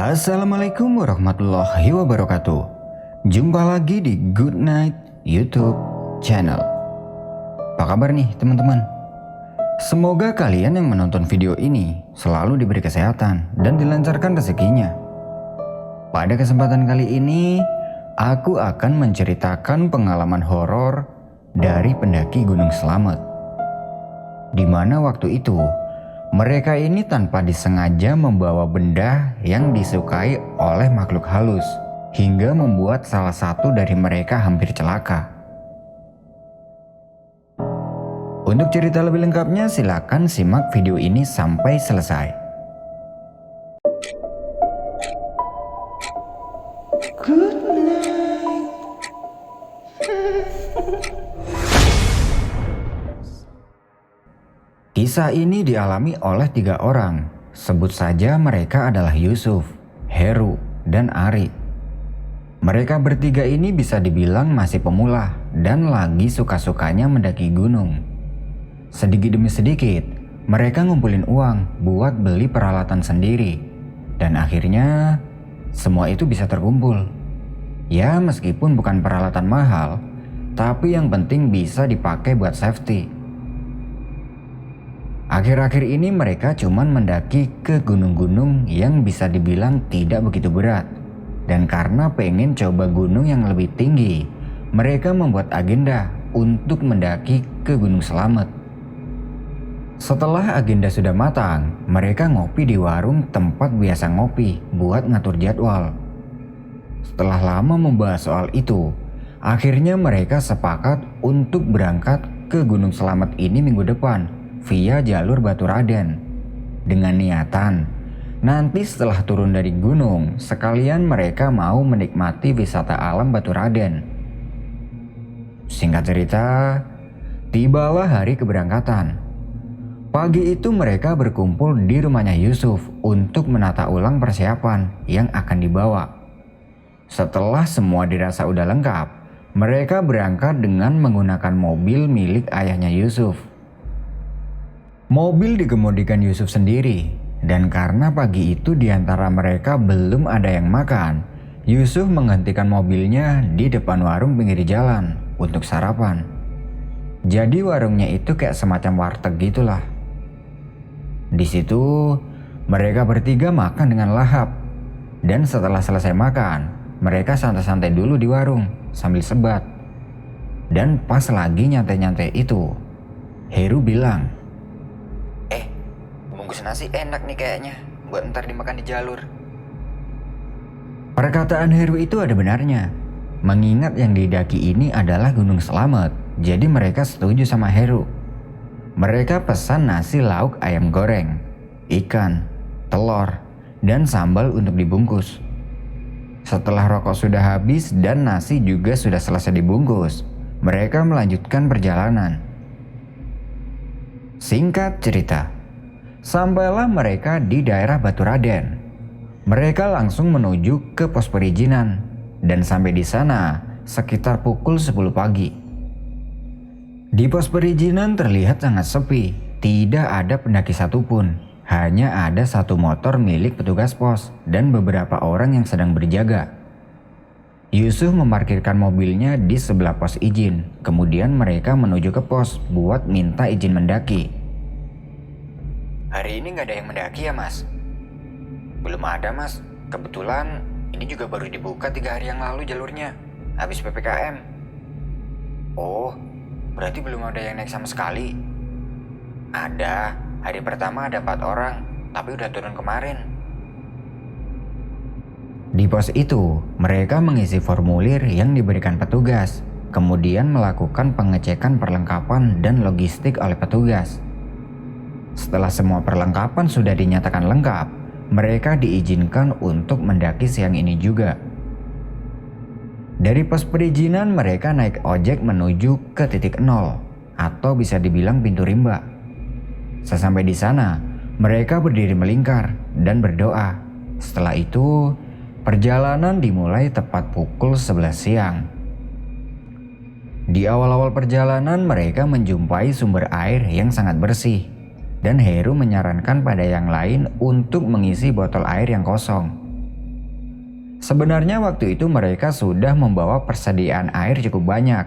Assalamualaikum warahmatullahi wabarakatuh. Jumpa lagi di Good Night YouTube channel. Apa kabar nih teman-teman? Semoga kalian yang menonton video ini selalu diberi kesehatan dan dilancarkan rezekinya. Pada kesempatan kali ini, aku akan menceritakan pengalaman horor dari pendaki Gunung Slamet. Di mana waktu itu mereka ini tanpa disengaja membawa benda yang disukai oleh makhluk halus, hingga membuat salah satu dari mereka hampir celaka. Untuk cerita lebih lengkapnya silakan simak video ini sampai selesai. Good night. Kisah ini dialami oleh 3 orang. Sebut saja mereka adalah Yusuf, Heru, dan Ari. Mereka bertiga ini bisa dibilang masih pemula dan lagi suka-sukanya mendaki gunung. Sedikit demi sedikit, mereka ngumpulin uang buat beli peralatan sendiri. Dan akhirnya, semua itu bisa terkumpul. Ya meskipun bukan peralatan mahal, tapi yang penting bisa dipakai buat safety. Akhir-akhir ini mereka cuman mendaki ke gunung-gunung yang bisa dibilang tidak begitu berat. Dan karena pengen coba gunung yang lebih tinggi, mereka membuat agenda untuk mendaki ke Gunung Slamet. Setelah agenda sudah matang, mereka ngopi di warung tempat biasa ngopi buat ngatur jadwal. Setelah lama membahas soal itu, akhirnya mereka sepakat untuk berangkat ke Gunung Slamet ini minggu depan via jalur Baturaden, dengan niatan nanti setelah turun dari gunung sekalian mereka mau menikmati wisata alam Baturaden. Singkat cerita, tibalah hari keberangkatan. Pagi itu mereka berkumpul di rumahnya Yusuf untuk menata ulang persiapan yang akan dibawa. Setelah semua dirasa udah lengkap, mereka berangkat dengan menggunakan mobil milik ayahnya Yusuf. Mobil dikemudikan Yusuf sendiri, dan karena pagi itu di antara mereka belum ada yang makan, Yusuf menghentikan mobilnya di depan warung pinggir jalan untuk sarapan. Jadi warungnya itu kayak semacam warteg gitulah. Di situ mereka bertiga makan dengan lahap, dan setelah selesai makan, mereka santai-santai dulu di warung sambil sebat. Dan pas lagi nyantai-nyantai itu, Heru bilang, bungkus nasi enak nih kayaknya buat ntar dimakan di jalur. Perkataan Heru itu ada benarnya. Mengingat yang didaki ini adalah Gunung Slamet, jadi mereka setuju sama Heru. Mereka pesan nasi lauk ayam goreng, ikan, telur, dan sambal untuk dibungkus. Setelah rokok sudah habis dan nasi juga sudah selesai dibungkus, mereka melanjutkan perjalanan. Singkat cerita, sampailah mereka di daerah Baturaden. Mereka langsung menuju ke pos perizinan dan sampai di sana sekitar pukul 10 pagi. Di pos perizinan terlihat sangat sepi, tidak ada pendaki satupun. Hanya ada satu motor milik petugas pos dan beberapa orang yang sedang berjaga. Yusuf memarkirkan mobilnya di sebelah pos izin, kemudian mereka menuju ke pos buat minta izin mendaki. Hari ini nggak ada yang mendaki ya mas? Belum ada mas, kebetulan ini juga baru dibuka 3 hari yang lalu jalurnya, habis PPKM. Oh, berarti belum ada yang naik sama sekali? Ada, hari pertama ada 4 orang, tapi udah turun kemarin. Di pos itu, mereka mengisi formulir yang diberikan petugas, kemudian melakukan pengecekan perlengkapan dan logistik oleh petugas. Setelah semua perlengkapan sudah dinyatakan lengkap, mereka diizinkan untuk mendaki siang ini juga. Dari pos perizinan mereka naik ojek menuju ke titik 0 atau bisa dibilang pintu rimba. Sesampai di sana, mereka berdiri melingkar dan berdoa. Setelah itu, perjalanan dimulai tepat pukul 11 siang. Di awal-awal perjalanan mereka menjumpai sumber air yang sangat bersih. Dan Heru menyarankan pada yang lain untuk mengisi botol air yang kosong. Sebenarnya waktu itu mereka sudah membawa persediaan air cukup banyak,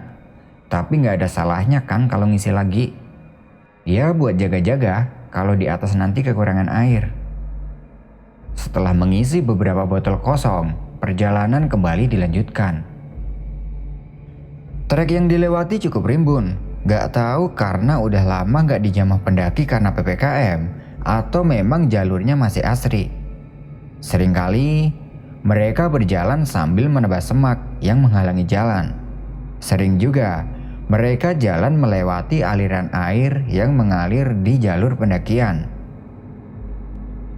tapi nggak ada salahnya kan kalau ngisi lagi. Ya buat jaga-jaga kalau di atas nanti kekurangan air. Setelah mengisi beberapa botol kosong, perjalanan kembali dilanjutkan. Trek yang dilewati cukup rimbun, gak tahu karena udah lama gak dijamah pendaki karena PPKM atau memang jalurnya masih asri. Seringkali mereka berjalan sambil menebas semak yang menghalangi jalan. Sering juga mereka jalan melewati aliran air yang mengalir di jalur pendakian.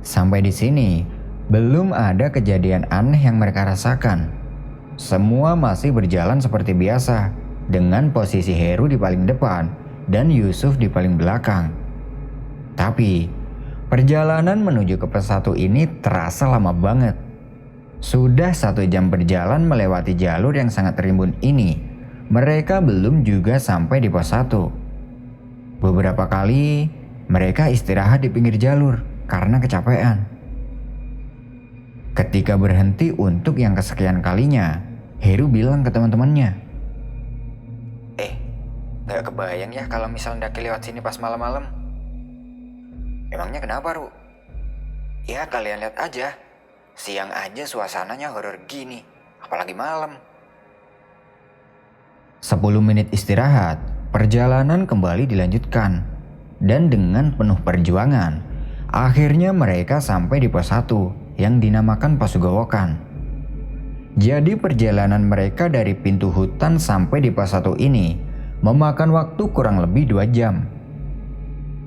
Sampai di sini, belum ada kejadian aneh yang mereka rasakan. Semua masih berjalan seperti biasa, dengan posisi Heru di paling depan dan Yusuf di paling belakang. Tapi, perjalanan menuju ke pos 1 ini terasa lama banget. Sudah 1 jam berjalan melewati jalur yang sangat rimbun ini, mereka belum juga sampai di pos 1. Beberapa kali, mereka istirahat di pinggir jalur karena kecapean. Ketika berhenti untuk yang kesekian kalinya, Heru bilang ke teman-temannya, gak kebayang ya kalau misal Daki lewat sini pas malam-malam. Emangnya kenapa, Ru? Ya kalian lihat aja, siang aja suasananya horor gini, apalagi malam. 10 menit istirahat, perjalanan kembali dilanjutkan. Dan dengan penuh perjuangan, akhirnya mereka sampai di pos 1 yang dinamakan Pos Sugowokan. Jadi perjalanan mereka dari pintu hutan sampai di pos 1 ini memakan waktu kurang lebih 2 jam.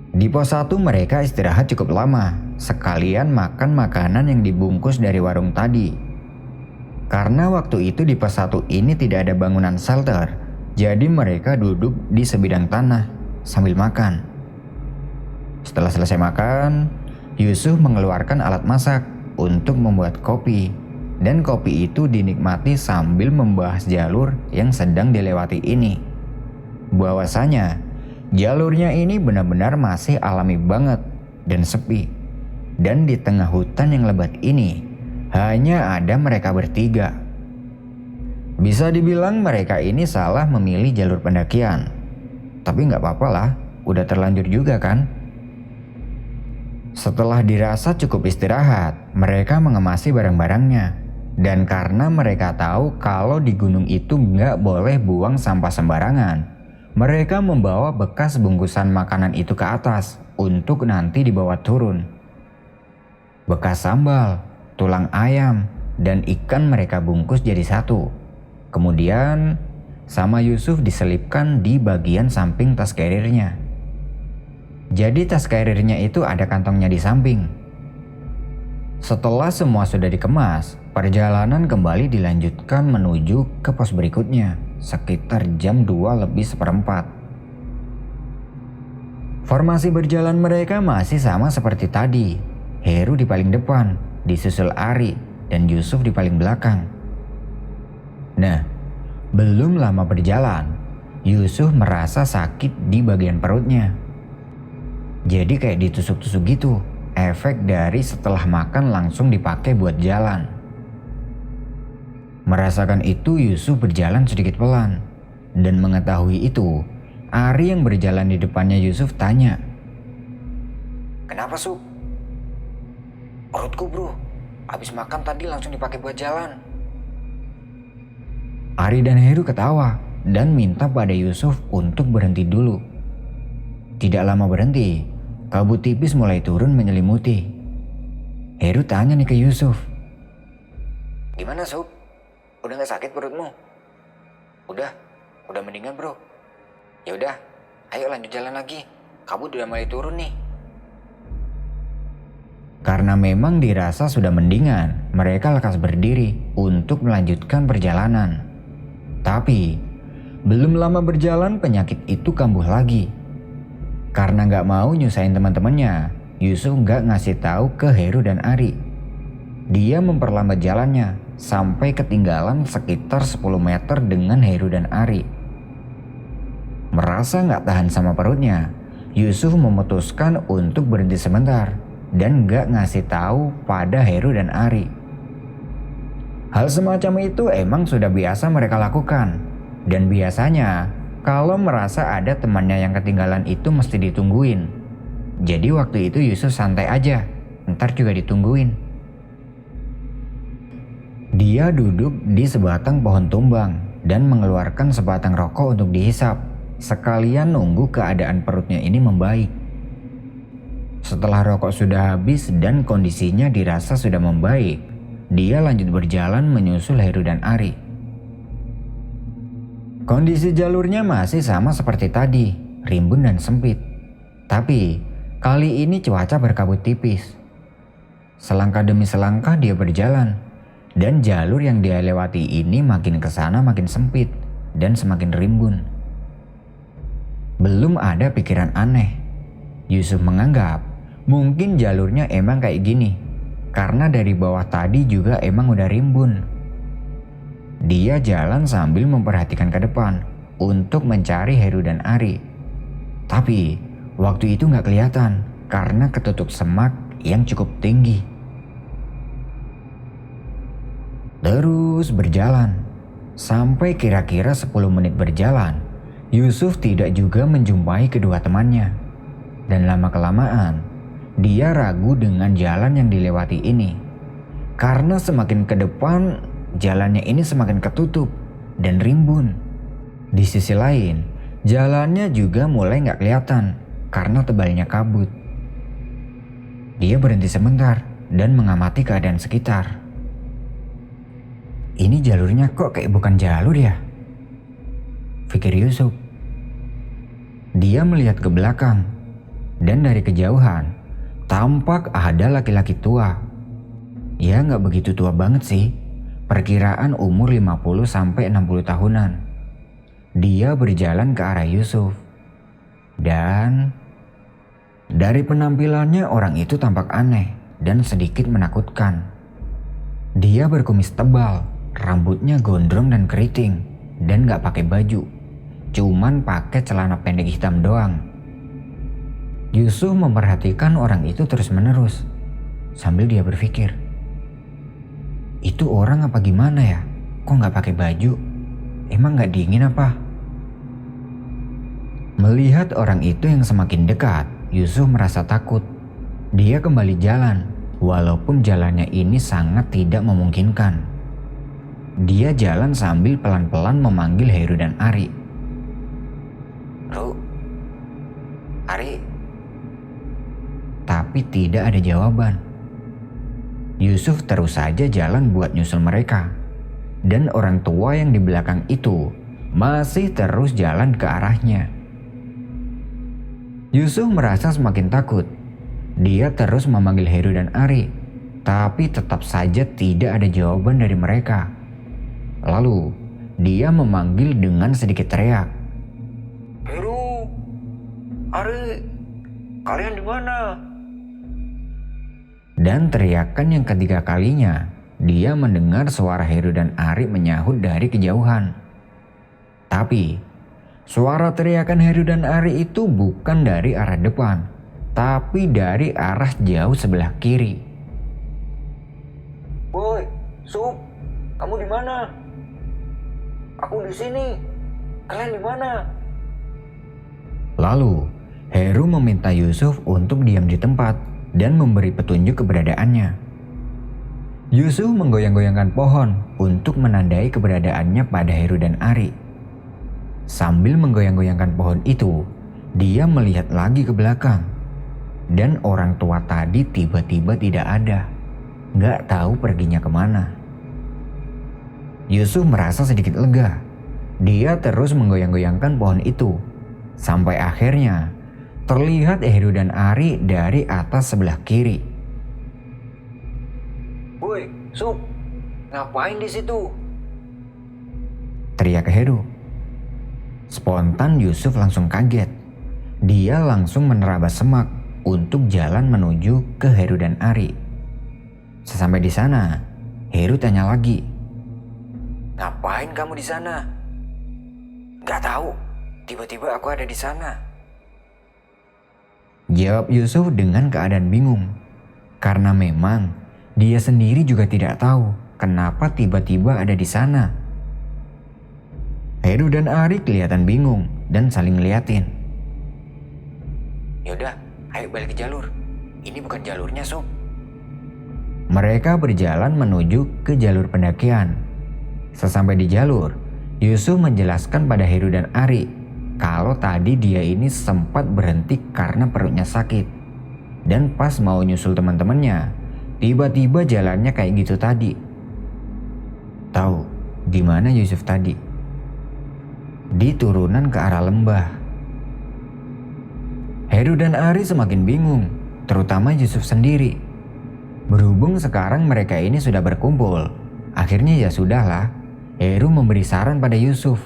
Di pos 1 mereka istirahat cukup lama, sekalian makan makanan yang dibungkus dari warung tadi. Karena waktu itu di pos 1 ini tidak ada bangunan shelter, jadi mereka duduk di sebidang tanah sambil makan. Setelah selesai makan, Yusuf mengeluarkan alat masak untuk membuat kopi, dan kopi itu dinikmati sambil membahas jalur yang sedang dilewati ini. Bahwasanya jalurnya ini benar-benar masih alami banget dan sepi, dan di tengah hutan yang lebat ini hanya ada mereka bertiga. Bisa dibilang mereka ini salah memilih jalur pendakian, tapi nggak apa-apa lah, udah terlanjur juga kan. Setelah dirasa cukup istirahat, mereka mengemasi barang-barangnya. Dan karena mereka tahu kalau di gunung itu nggak boleh buang sampah sembarangan, mereka membawa bekas bungkusan makanan itu ke atas untuk nanti dibawa turun. Bekas sambal, tulang ayam, dan ikan mereka bungkus jadi satu. Kemudian sama Yusuf diselipkan di bagian samping tas carrier-nya. Jadi tas carrier-nya itu ada kantongnya di samping. Setelah semua sudah dikemas, perjalanan kembali dilanjutkan menuju ke pos berikutnya sekitar jam 2:04. Formasi berjalan mereka masih sama seperti tadi. Heru di paling depan, disusul Ari, dan Yusuf di paling belakang. Nah, belum lama berjalan, Yusuf merasa sakit di bagian perutnya. Jadi kayak ditusuk-tusuk gitu, efek dari setelah makan langsung dipakai buat jalan. Merasakan itu Yusuf berjalan sedikit pelan, dan mengetahui itu, Ari yang berjalan di depannya Yusuf tanya, "Kenapa, Sup?" "Perutku bro, habis makan tadi langsung dipakai buat jalan." Ari dan Heru ketawa dan minta pada Yusuf untuk berhenti dulu. Tidak lama berhenti, kabut tipis mulai turun menyelimuti. Heru tanya nih ke Yusuf, "Gimana Sup? Udah gak sakit perutmu?" Udah mendingan bro." "Ya udah, ayo lanjut jalan lagi. Kabut udah mulai turun nih." Karena memang dirasa sudah mendingan, mereka lekas berdiri untuk melanjutkan perjalanan. Tapi, belum lama berjalan penyakit itu kambuh lagi. Karena gak mau nyusahin teman-temannya, Yusuf gak ngasih tahu ke Heru dan Ari. Dia memperlambat jalannya sampai ketinggalan sekitar 10 meter dengan Heru dan Ari. Merasa gak tahan sama perutnya, Yusuf memutuskan untuk berhenti sebentar dan gak ngasih tahu pada Heru dan Ari. Hal semacam itu emang sudah biasa mereka lakukan. Dan biasanya kalau merasa ada temannya yang ketinggalan itu mesti ditungguin. Jadi waktu itu Yusuf santai aja, ntar juga ditungguin. Dia duduk di sebatang pohon tumbang dan mengeluarkan sebatang rokok untuk dihisap, sekalian nunggu keadaan perutnya ini membaik. Setelah rokok sudah habis dan kondisinya dirasa sudah membaik, dia lanjut berjalan menyusul Heru dan Ari. Kondisi jalurnya masih sama seperti tadi, rimbun dan sempit. Tapi kali ini cuaca berkabut tipis. Selangkah demi selangkah dia berjalan, dan jalur yang dia lewati ini makin kesana makin sempit dan semakin rimbun. Belum ada pikiran aneh. Yusuf menganggap mungkin jalurnya emang kayak gini, karena dari bawah tadi juga emang udah rimbun. Dia jalan sambil memperhatikan ke depan untuk mencari Heru dan Ari. Tapi waktu itu gak kelihatan karena ketutup semak yang cukup tinggi. Terus berjalan. Sampai kira-kira 10 menit berjalan, Yusuf tidak juga menjumpai kedua temannya. Dan lama-kelamaan, dia ragu dengan jalan yang dilewati ini. Karena semakin ke depan, jalannya ini semakin ketutup dan rimbun. Di sisi lain, jalannya juga mulai gak kelihatan karena tebalnya kabut. Dia berhenti sebentar dan mengamati keadaan sekitar. Ini jalurnya kok kayak bukan jalur ya? Pikir Yusuf. Dia melihat ke belakang dan dari kejauhan tampak ada laki-laki tua. Ya gak begitu tua banget sih. Perkiraan umur 50-60 tahunan. Dia berjalan ke arah Yusuf. Dan dari penampilannya orang itu tampak aneh dan sedikit menakutkan. Dia berkumis tebal, rambutnya gondrong dan keriting, dan gak pakai baju. Cuman pakai celana pendek hitam doang. Yusuf memperhatikan orang itu terus-menerus sambil dia berpikir, itu orang apa gimana ya? Kok gak pakai baju? Emang gak dingin apa? Melihat orang itu yang semakin dekat, Yusuf merasa takut. Dia kembali jalan, walaupun jalannya ini sangat tidak memungkinkan. Dia jalan sambil pelan-pelan memanggil Heru dan Ari. Ru, Ari. Tapi tidak ada jawaban. Yusuf terus saja jalan buat nyusul mereka. Dan orang tua yang di belakang itu masih terus jalan ke arahnya. Yusuf merasa semakin takut. Dia terus memanggil Heru dan Ari, tapi tetap saja tidak ada jawaban dari mereka. Lalu dia memanggil dengan sedikit teriak. Heru, Ari, kalian di mana? Dan teriakan yang ketiga kalinya, dia mendengar suara Heru dan Ari menyahut dari kejauhan. Tapi suara teriakan Heru dan Ari itu bukan dari arah depan, tapi dari arah jauh sebelah kiri. Woi, Sup, kamu di mana? Aku di sini. Kalian di mana? Lalu Heru meminta Yusuf untuk diam di tempat dan memberi petunjuk keberadaannya. Yusuf menggoyang-goyangkan pohon untuk menandai keberadaannya pada Heru dan Ari. Sambil menggoyang-goyangkan pohon itu, dia melihat lagi ke belakang. Dan orang tua tadi tiba-tiba tidak ada. Gak tahu perginya kemana. Yusuf merasa sedikit lega. Dia terus menggoyang-goyangkan pohon itu. Sampai akhirnya terlihat Heru dan Ari dari atas sebelah kiri. Woi, Sup, ngapain di situ? Teriak Heru. Spontan Yusuf langsung kaget. Dia langsung menerabas semak untuk jalan menuju ke Heru dan Ari. Sesampai di sana, Heru tanya lagi. Ngapain kamu di sana? Gak tahu, tiba-tiba aku ada di sana. Jawab Yusuf dengan keadaan bingung. Karena memang dia sendiri juga tidak tahu kenapa tiba-tiba ada di sana. Heru dan Ari kelihatan bingung dan saling ngeliatin. Yaudah, ayo balik ke jalur. Ini bukan jalurnya, Sob. Mereka berjalan menuju ke jalur pendakian. Sesampai di jalur, Yusuf menjelaskan pada Heru dan Ari kalau tadi dia ini sempat berhenti karena perutnya sakit. Dan pas mau nyusul teman-temannya, tiba-tiba jalannya kayak gitu tadi. Tahu di mana Yusuf tadi? Di turunan ke arah lembah. Heru dan Ari semakin bingung, terutama Yusuf sendiri. Berhubung sekarang mereka ini sudah berkumpul, akhirnya ya sudahlah, Heru memberi saran pada Yusuf.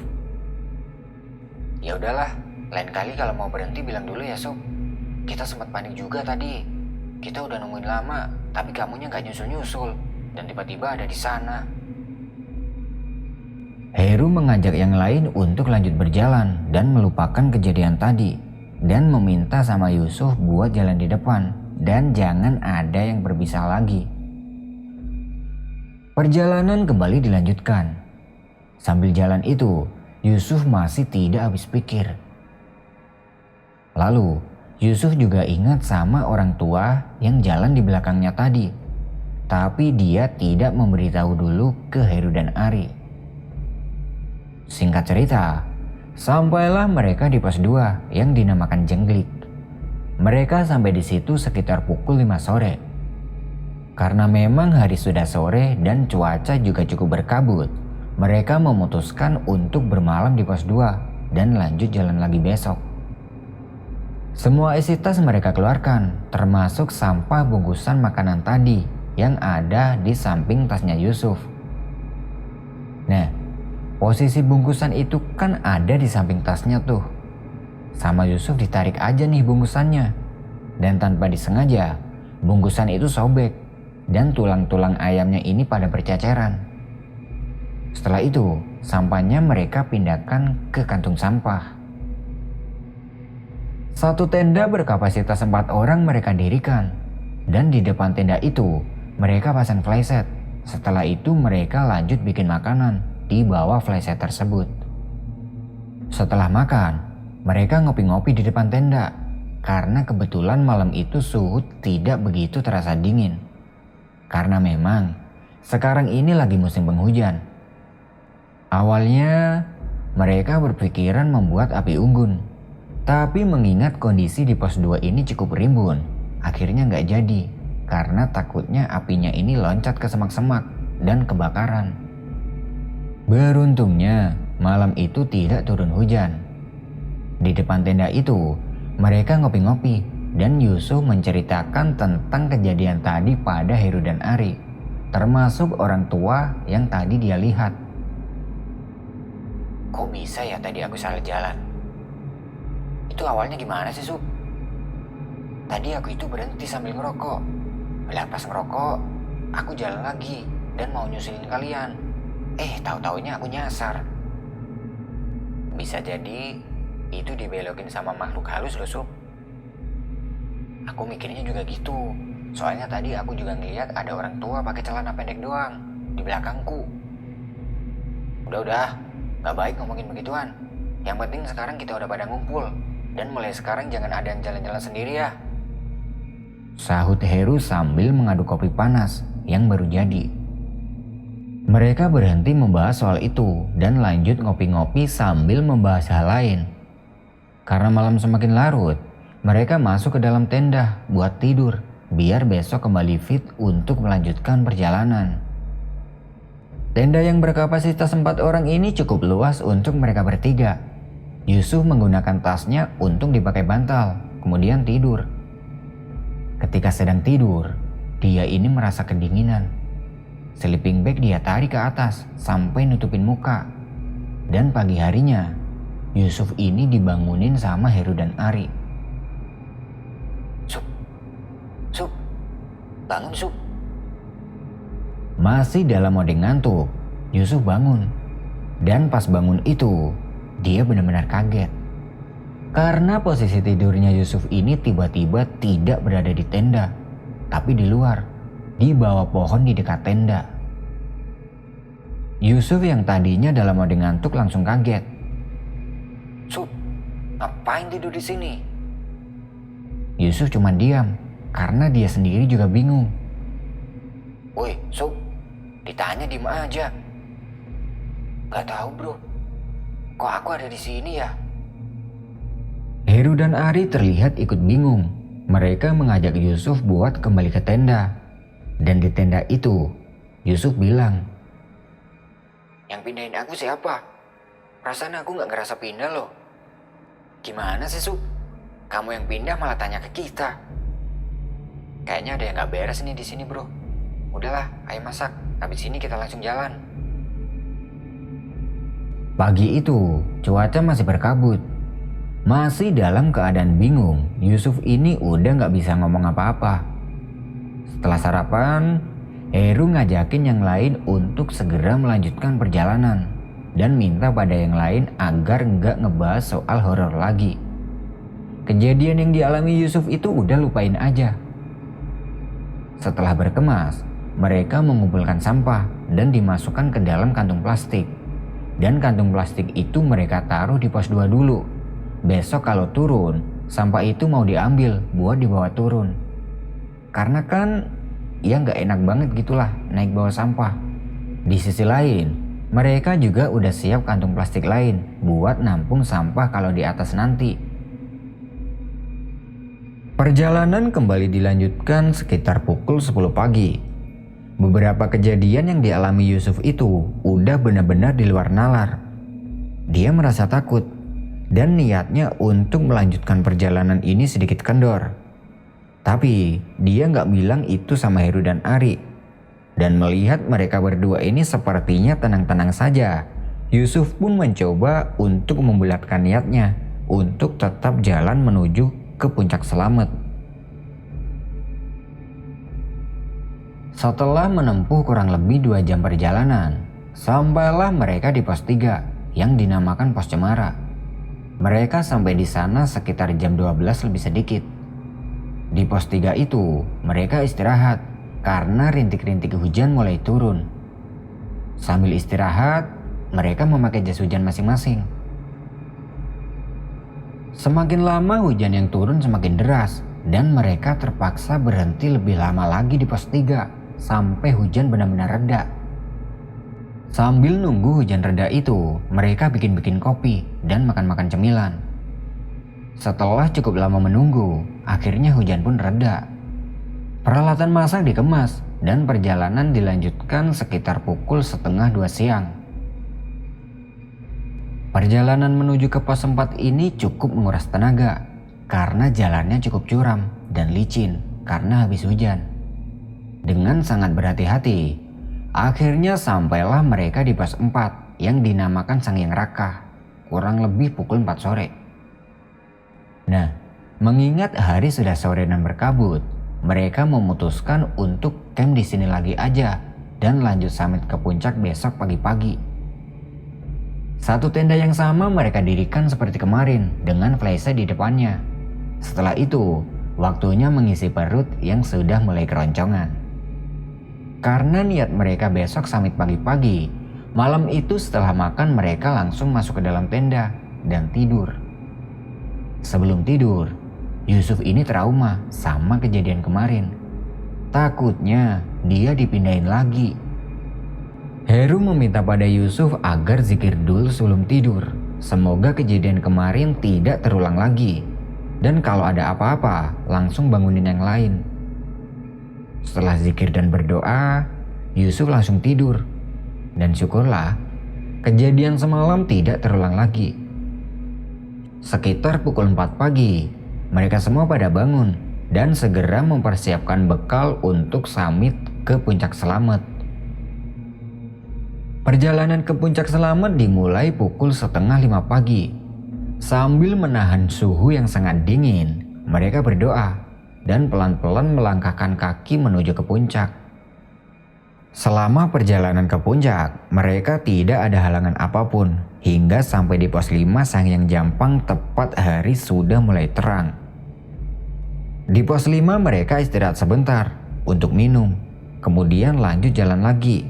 Ya udahlah, lain kali kalau mau berhenti bilang dulu ya, Sob. Kita sempat panik juga tadi. Kita udah nungguin lama, tapi kamunya gak nyusul-nyusul. Dan tiba-tiba ada di sana. Heru mengajak yang lain untuk lanjut berjalan dan melupakan kejadian tadi. Dan meminta sama Yusuf buat jalan di depan. Dan jangan ada yang berpisah lagi. Perjalanan kembali dilanjutkan. Sambil jalan itu, Yusuf masih tidak habis pikir. Lalu, Yusuf juga ingat sama orang tua yang jalan di belakangnya tadi. Tapi dia tidak memberitahu dulu ke Heru dan Ari. Singkat cerita, sampailah mereka di pos 2 yang dinamakan Jengglik. Mereka sampai di situ sekitar pukul 5 sore. Karena memang hari sudah sore dan cuaca juga cukup berkabut, mereka memutuskan untuk bermalam di pos 2 dan lanjut jalan lagi besok. Semua isi tas mereka keluarkan, termasuk sampah bungkusan makanan tadi yang ada di samping tasnya Yusuf. Nah, posisi bungkusan itu kan ada di samping tasnya tuh. Sama Yusuf ditarik aja nih bungkusannya. Dan tanpa disengaja, bungkusan itu sobek dan tulang-tulang ayamnya ini pada berceceran. Setelah itu, sampahnya mereka pindahkan ke kantung sampah. Satu tenda berkapasitas 4 orang mereka dirikan. Dan di depan tenda itu, mereka pasang flyset. Setelah itu mereka lanjut bikin makanan di bawah flyset tersebut. Setelah makan, mereka ngopi-ngopi di depan tenda. Karena kebetulan malam itu suhu tidak begitu terasa dingin. Karena memang sekarang ini lagi musim penghujan. Awalnya mereka berpikiran membuat api unggun. Tapi mengingat kondisi di pos 2 ini cukup rimbun, akhirnya nggak jadi. Karena takutnya apinya ini loncat ke semak-semak dan kebakaran. Beruntungnya malam itu tidak turun hujan. Di depan tenda itu, mereka ngopi-ngopi dan Yusuf menceritakan tentang kejadian tadi pada Heru dan Ari, termasuk orang tua yang tadi dia lihat. Kok bisa ya tadi aku salah jalan? Itu awalnya gimana sih, Sub? Tadi aku itu berhenti sambil ngerokok. Lah pas ngerokok, aku jalan lagi dan mau nyusulin kalian. Tahu-taunya aku nyasar. Bisa jadi itu dibelokin sama makhluk halus loh, Sub. Aku mikirnya juga gitu. Soalnya tadi aku juga ngeliat ada orang tua pakai celana pendek doang di belakangku. Udah, gak baik ngomongin begituan. Yang penting sekarang kita udah pada ngumpul. Dan mulai sekarang jangan ada yang jalan-jalan sendiri ya. Sahut Heru sambil mengaduk kopi panas yang baru jadi. Mereka berhenti membahas soal itu dan lanjut ngopi-ngopi sambil membahas hal lain. Karena malam semakin larut, mereka masuk ke dalam tenda buat tidur biar besok kembali fit untuk melanjutkan perjalanan. Tenda yang berkapasitas 4 orang ini cukup luas untuk mereka bertiga. Yusuf menggunakan tasnya untuk dipakai bantal, kemudian tidur. Ketika sedang tidur, dia ini merasa kedinginan. Sleeping bag dia tarik ke atas sampai nutupin muka. Dan pagi harinya, Yusuf ini dibangunin sama Heru dan Ari. Sub, bangun Sub. Masih dalam mode ngantuk, Yusuf bangun. Dan pas bangun itu, dia benar-benar kaget. Karena posisi tidurnya Yusuf ini tiba-tiba tidak berada di tenda, tapi di luar, di bawah pohon di dekat tenda. Yusuf yang tadinya dalam mode ngantuk langsung kaget. Sup, ngapain tidur di sini? Yusuf cuma diam karena dia sendiri juga bingung. Woi, Sup, ditanya diem aja. Gak tahu bro, kok aku ada di sini ya? Heru dan Ari terlihat ikut bingung. Mereka mengajak Yusuf buat kembali ke tenda. Dan di tenda itu, Yusuf bilang, Yang pindahin aku siapa? Perasaan aku gak ngerasa pindah loh. Gimana sih Sup? Kamu yang pindah malah tanya ke kita. Kayaknya ada yang gak beres nih di sini bro. Udahlah, ayo masak. Habis ini kita langsung jalan. pagi itu cuaca masih berkabut. Masih dalam keadaan bingung, Yusuf ini udah gak bisa ngomong apa-apa. Setelah sarapan, Heru ngajakin yang lain untuk segera melanjutkan perjalanan dan minta pada yang lain agar nggak ngebahas soal horor lagi. Kejadian yang dialami Yusuf itu udah lupain aja. Setelah berkemas, mereka mengumpulkan sampah dan dimasukkan ke dalam kantung plastik. Dan kantung plastik itu mereka taruh di pos 2 dulu. Besok kalau turun, sampah itu mau diambil buat dibawa turun. Karena kan ya nggak enak banget gitulah naik bawa sampah. Di sisi lain, mereka juga udah siap kantung plastik lain buat nampung sampah kalau di atas nanti. Perjalanan kembali dilanjutkan sekitar pukul 10 pagi. Beberapa kejadian yang dialami Yusuf itu udah benar-benar di luar nalar. Dia merasa takut dan niatnya untuk melanjutkan perjalanan ini sedikit kendor. Tapi dia nggak bilang itu sama Heru dan Ari. Dan melihat mereka berdua ini sepertinya tenang-tenang saja, Yusuf pun mencoba untuk membulatkan niatnya untuk tetap jalan menuju ke puncak selamat. Setelah menempuh kurang lebih 2 jam perjalanan, sampailah mereka di pos 3 yang dinamakan pos Cemara. Mereka sampai di sana sekitar jam 12 lebih sedikit. Di pos 3 itu, mereka istirahat karena rintik-rintik hujan mulai turun. Sambil istirahat, mereka memakai jas hujan masing-masing. Semakin lama hujan yang turun semakin deras dan mereka terpaksa berhenti lebih lama lagi di pos 3 sampai hujan benar-benar reda. Sambil nunggu hujan reda itu, mereka bikin-bikin kopi dan makan-makan cemilan. Setelah cukup lama menunggu, akhirnya hujan pun reda. Peralatan masak dikemas dan perjalanan dilanjutkan sekitar pukul 1:30 siang. Perjalanan menuju ke pos 4 ini cukup menguras tenaga karena jalannya cukup curam dan licin karena habis hujan. Dengan sangat berhati-hati, akhirnya sampailah mereka di pos 4 yang dinamakan Sangyang Raka, kurang lebih pukul 4 sore. Nah, mengingat hari sudah sore dan berkabut, mereka memutuskan untuk camp di sini lagi aja dan lanjut summit ke puncak besok pagi-pagi. Satu tenda yang sama mereka dirikan seperti kemarin dengan flysheet di depannya. Setelah itu, waktunya mengisi perut yang sudah mulai keroncongan. Karena niat mereka besok summit pagi-pagi, malam itu setelah makan mereka langsung masuk ke dalam tenda dan tidur. Sebelum tidur, Yusuf ini trauma sama kejadian kemarin. Takutnya dia dipindahin lagi. Heru meminta pada Yusuf agar zikir dulu sebelum tidur. Semoga kejadian kemarin tidak terulang lagi. Dan kalau ada apa-apa, langsung bangunin yang lain. Setelah zikir dan berdoa, Yusuf langsung tidur. Dan syukurlah, kejadian semalam tidak terulang lagi. Sekitar pukul 4 pagi, mereka semua pada bangun dan segera mempersiapkan bekal untuk summit ke puncak selamat. Perjalanan ke puncak selamat dimulai pukul 4:30 pagi. Sambil menahan suhu yang sangat dingin, mereka berdoa dan pelan-pelan melangkahkan kaki menuju ke puncak. Selama perjalanan ke puncak, mereka tidak ada halangan apapun hingga sampai di pos 5 Sangyang Jampang tepat hari sudah mulai terang. Di pos 5 mereka istirahat sebentar untuk minum, kemudian lanjut jalan lagi.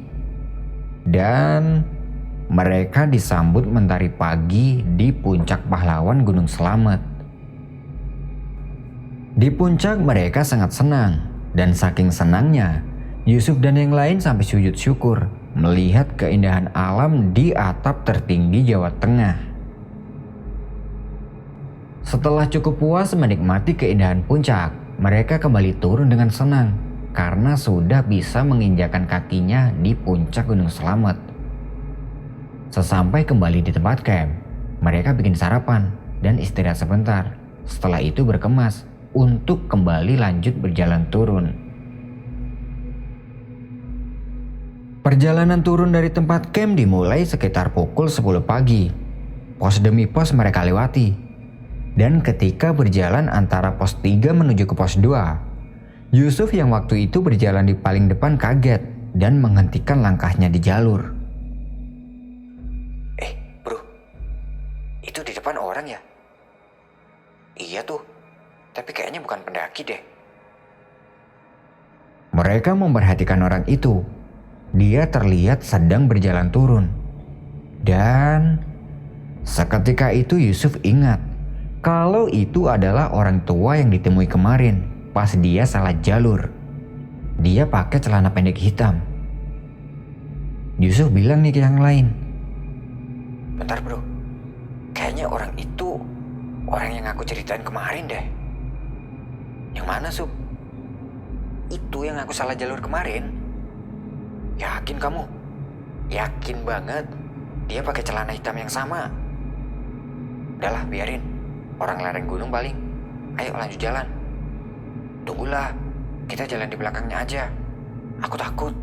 dan mereka disambut mentari pagi di puncak pahlawan Gunung Slamet. Di puncak mereka sangat senang, dan saking senangnya Yusuf dan yang lain sampai sujud syukur melihat keindahan alam di atap tertinggi Jawa Tengah. Setelah cukup puas menikmati keindahan puncak, mereka kembali turun dengan senang karena sudah bisa menginjakan kakinya di puncak Gunung Slamet. Sesampai kembali di tempat camp, mereka bikin sarapan dan istirahat sebentar. Setelah itu berkemas untuk kembali lanjut berjalan turun. Perjalanan turun dari tempat camp dimulai sekitar pukul 10 pagi. Pos demi pos mereka lewati. Dan ketika berjalan antara pos 3 menuju ke pos 2, Yusuf yang waktu itu berjalan di paling depan kaget dan menghentikan langkahnya di jalur. Bro, itu di depan orang ya? Iya tuh, tapi kayaknya bukan pendaki deh. Mereka memperhatikan orang itu. Dia terlihat sedang berjalan turun. Dan seketika itu Yusuf ingat kalau itu adalah orang tua yang ditemui kemarin pas dia salah jalur. Dia pakai celana pendek hitam. Yusuf bilang nih ke yang lain, Bentar bro, kayaknya orang itu orang yang aku ceritain kemarin deh. Yang mana Sup? Itu yang aku salah jalur kemarin. Yakin kamu? Yakin banget dia pakai celana hitam yang sama. Udahlah biarin, orang lereng gunung paling. Ayo lanjut jalan. Tunggulah, kita jalan di belakangnya aja. Aku takut.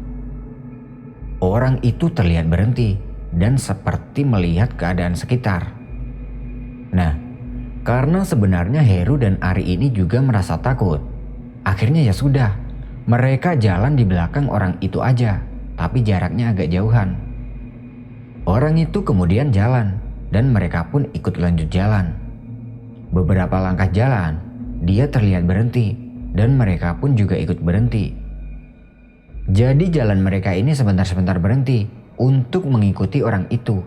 Orang itu terlihat berhenti dan seperti melihat keadaan sekitar. Nah, karena sebenarnya Heru dan Ari ini juga merasa takut. Akhirnya ya sudah, mereka jalan di belakang orang itu aja, tapi jaraknya agak jauhan. Orang itu kemudian jalan dan mereka pun ikut lanjut jalan. Beberapa langkah jalan, dia terlihat berhenti dan mereka pun juga ikut berhenti. Jadi jalan mereka ini sebentar-sebentar berhenti untuk mengikuti orang itu.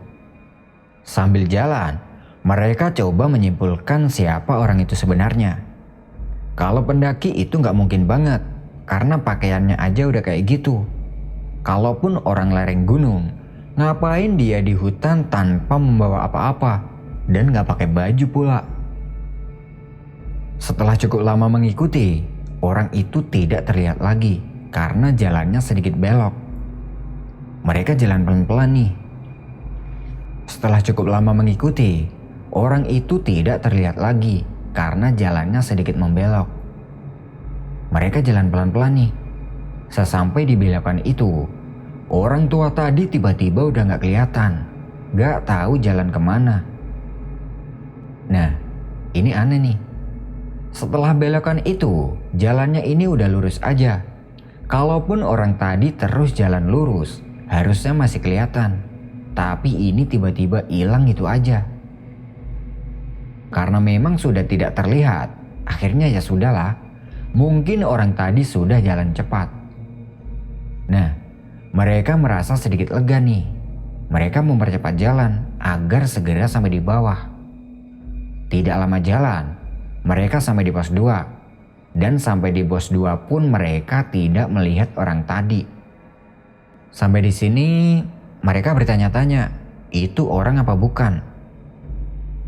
Sambil jalan, mereka coba menyimpulkan siapa orang itu sebenarnya. Kalau pendaki itu nggak mungkin banget, karena pakaiannya aja udah kayak gitu. Kalaupun orang lereng gunung, ngapain dia di hutan tanpa membawa apa-apa dan nggak pakai baju pula? Setelah cukup lama mengikuti, orang itu tidak terlihat lagi karena jalannya sedikit belok. Mereka jalan pelan-pelan nih. Setelah cukup lama mengikuti, orang itu tidak terlihat lagi karena jalannya sedikit membelok. Mereka jalan pelan-pelan nih. Sesampai di belokan itu, orang tua tadi tiba-tiba udah gak kelihatan. Gak tahu jalan kemana. Nah, ini aneh nih. Setelah belokan itu, jalannya ini udah lurus aja. Kalaupun orang tadi terus jalan lurus, harusnya masih kelihatan. Tapi ini tiba-tiba hilang gitu aja. Karena memang sudah tidak terlihat, akhirnya ya sudahlah. Mungkin orang tadi sudah jalan cepat. Nah, mereka merasa sedikit lega nih. Mereka mempercepat jalan agar segera sampai di bawah. Tidak lama jalan, mereka sampai di pos 2. Dan sampai di pos 2 pun mereka tidak melihat orang tadi. Sampai di sini, mereka bertanya-tanya, itu orang apa bukan?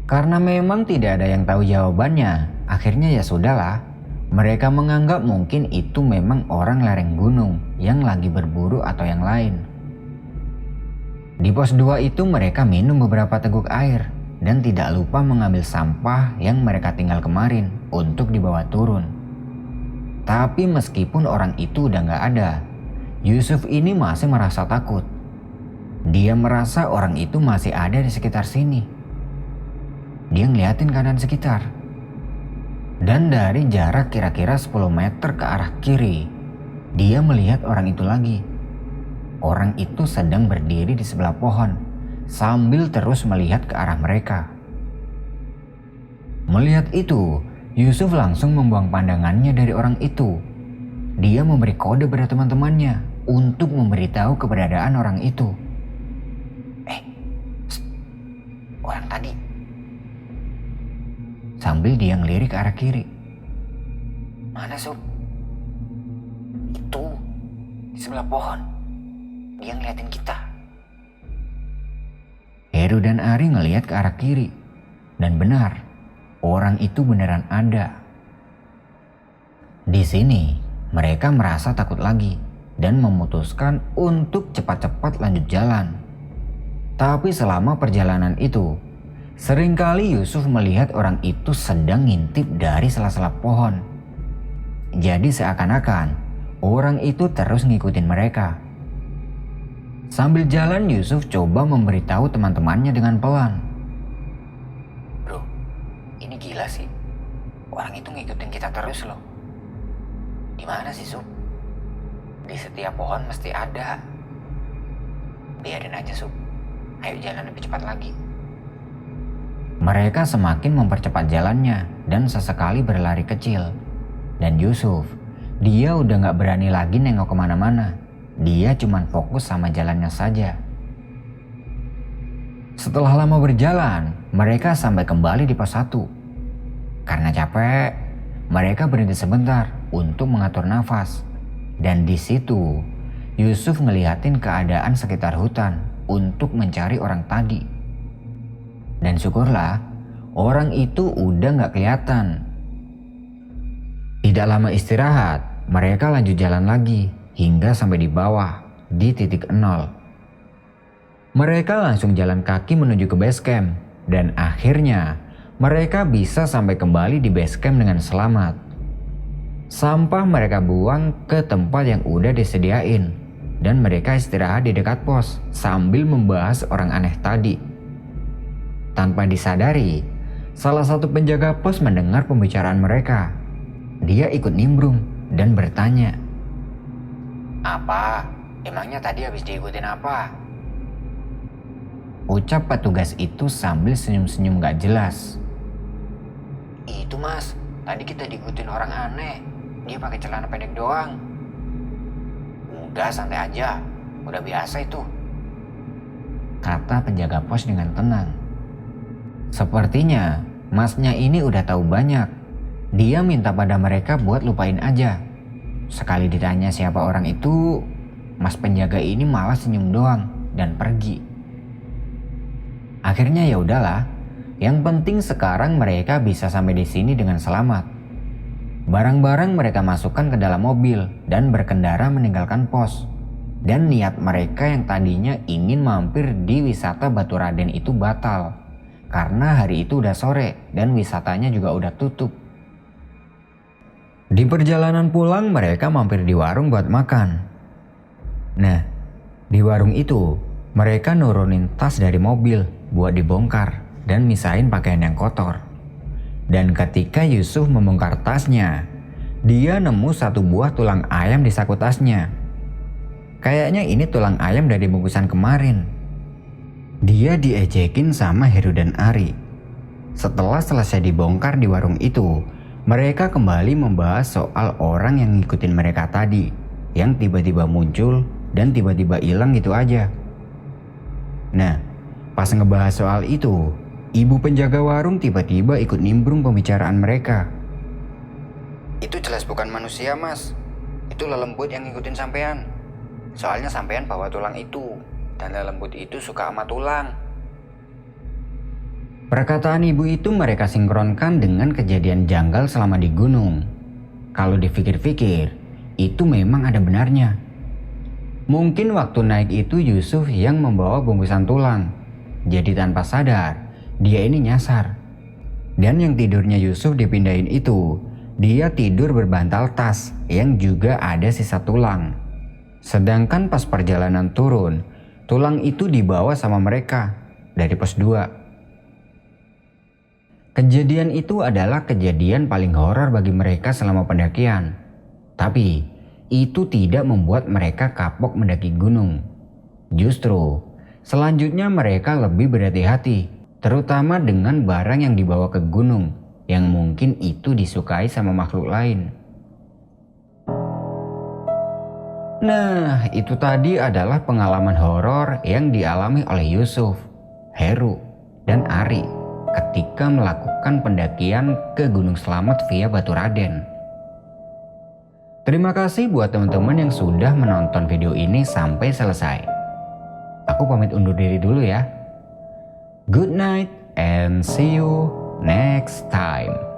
Karena memang tidak ada yang tahu jawabannya, akhirnya ya sudahlah. Mereka menganggap mungkin itu memang orang lereng gunung yang lagi berburu atau yang lain. Di pos 2 itu mereka minum beberapa teguk air dan tidak lupa mengambil sampah yang mereka tinggal kemarin untuk dibawa turun. Tapi meskipun orang itu udah gak ada, Yusuf ini masih merasa takut. Dia merasa orang itu masih ada di sekitar sini. Dia ngeliatin keadaan sekitar. Dan dari jarak kira-kira 10 meter ke arah kiri, dia melihat orang itu lagi. Orang itu sedang berdiri di sebelah pohon, sambil terus melihat ke arah mereka. Melihat itu, Yusuf langsung membuang pandangannya dari orang itu. Dia memberi kode pada teman-temannya untuk memberitahu keberadaan orang itu sambil dia ngelirik ke arah kiri. Mana Sob? Itu, di sebelah pohon. Dia ngeliatin kita. Heru dan Ari ngelihat ke arah kiri. Dan benar, orang itu beneran ada. Di sini, mereka merasa takut lagi dan memutuskan untuk cepat-cepat lanjut jalan. Tapi selama perjalanan itu, seringkali Yusuf melihat orang itu sedang ngintip dari sela-sela pohon. Jadi seakan-akan orang itu terus ngikutin mereka. Sambil jalan, Yusuf coba memberitahu teman-temannya dengan pelan. Bro, ini gila sih. Orang itu ngikutin kita terus loh. Di mana sih Sob? Di setiap pohon mesti ada. Biarin aja Sob. Ayo jalan lebih cepat lagi. Mereka semakin mempercepat jalannya dan sesekali berlari kecil. Dan Yusuf, dia udah gak berani lagi nengok kemana-mana. Dia cuman fokus sama jalannya saja. Setelah lama berjalan, mereka sampai kembali di pos 1. Karena capek, mereka berhenti sebentar untuk mengatur nafas. Dan di situ, Yusuf ngeliatin keadaan sekitar hutan untuk mencari orang tadi. Dan syukurlah, orang itu udah gak kelihatan. Tidak lama istirahat, mereka lanjut jalan lagi hingga sampai di bawah, di titik 0. Mereka langsung jalan kaki menuju ke base camp. Dan akhirnya, mereka bisa sampai kembali di base camp dengan selamat. Sampah mereka buang ke tempat yang udah disediain. Dan mereka istirahat di dekat pos sambil membahas orang aneh tadi. Tanpa disadari, salah satu penjaga pos mendengar pembicaraan mereka. Dia ikut nimbrung dan bertanya, Apa? Emangnya tadi habis diikutin apa? ucap petugas itu sambil senyum-senyum gak jelas. Itu Mas, tadi kita diikutin orang aneh. Dia pakai celana pendek doang. Udah santai aja, udah biasa itu, Kata penjaga pos dengan tenang. Sepertinya masnya ini udah tahu banyak. Dia minta pada mereka buat lupain aja. Sekali ditanya siapa orang itu, mas penjaga ini malah senyum doang dan pergi. Akhirnya ya udahlah. Yang penting sekarang mereka bisa sampai di sini dengan selamat. Barang-barang mereka masukkan ke dalam mobil dan berkendara meninggalkan pos. Dan niat mereka yang tadinya ingin mampir di wisata Batu Raden itu batal. Karena hari itu udah sore dan wisatanya juga udah tutup. Di perjalanan pulang mereka mampir di warung buat makan. Nah, di warung itu mereka nurunin tas dari mobil buat dibongkar dan misahin pakaian yang kotor. Dan ketika Yusuf membongkar tasnya, dia nemu satu buah tulang ayam di saku tasnya. Kayaknya ini tulang ayam dari bungkusan kemarin. Dia diejekin sama Heru dan Ari. Setelah selesai dibongkar di warung itu, mereka kembali membahas soal orang yang ngikutin mereka tadi, yang tiba-tiba muncul dan tiba-tiba hilang gitu aja. Nah, pas ngebahas soal itu, ibu penjaga warung tiba-tiba ikut nimbrung pembicaraan mereka. Itu jelas bukan manusia Mas. Itu lelembut yang ngikutin sampean. Soalnya sampean bawa tulang itu. Dan lelembut itu suka sama tulang. Perkataan ibu itu mereka sinkronkan dengan kejadian janggal selama di gunung. Kalau dipikir-pikir, itu memang ada benarnya. Mungkin waktu naik itu Yusuf yang membawa bungkusan tulang. Jadi tanpa sadar, dia ini nyasar. Dan yang tidurnya Yusuf dipindahin itu, dia tidur berbantal tas yang juga ada sisa tulang. Sedangkan pas perjalanan turun, tulang itu dibawa sama mereka dari pos 2. Kejadian itu adalah kejadian paling horor bagi mereka selama pendakian. Tapi itu tidak membuat mereka kapok mendaki gunung. Justru selanjutnya mereka lebih berhati-hati, terutama dengan barang yang dibawa ke gunung yang mungkin itu disukai sama makhluk lain. Nah, itu tadi adalah pengalaman horor yang dialami oleh Yusuf, Heru, dan Ari. ketika melakukan pendakian ke Gunung Slamet via Baturaden. Terima kasih buat teman-teman yang sudah menonton video ini sampai selesai. Aku pamit undur diri dulu ya. Good night and see you next time.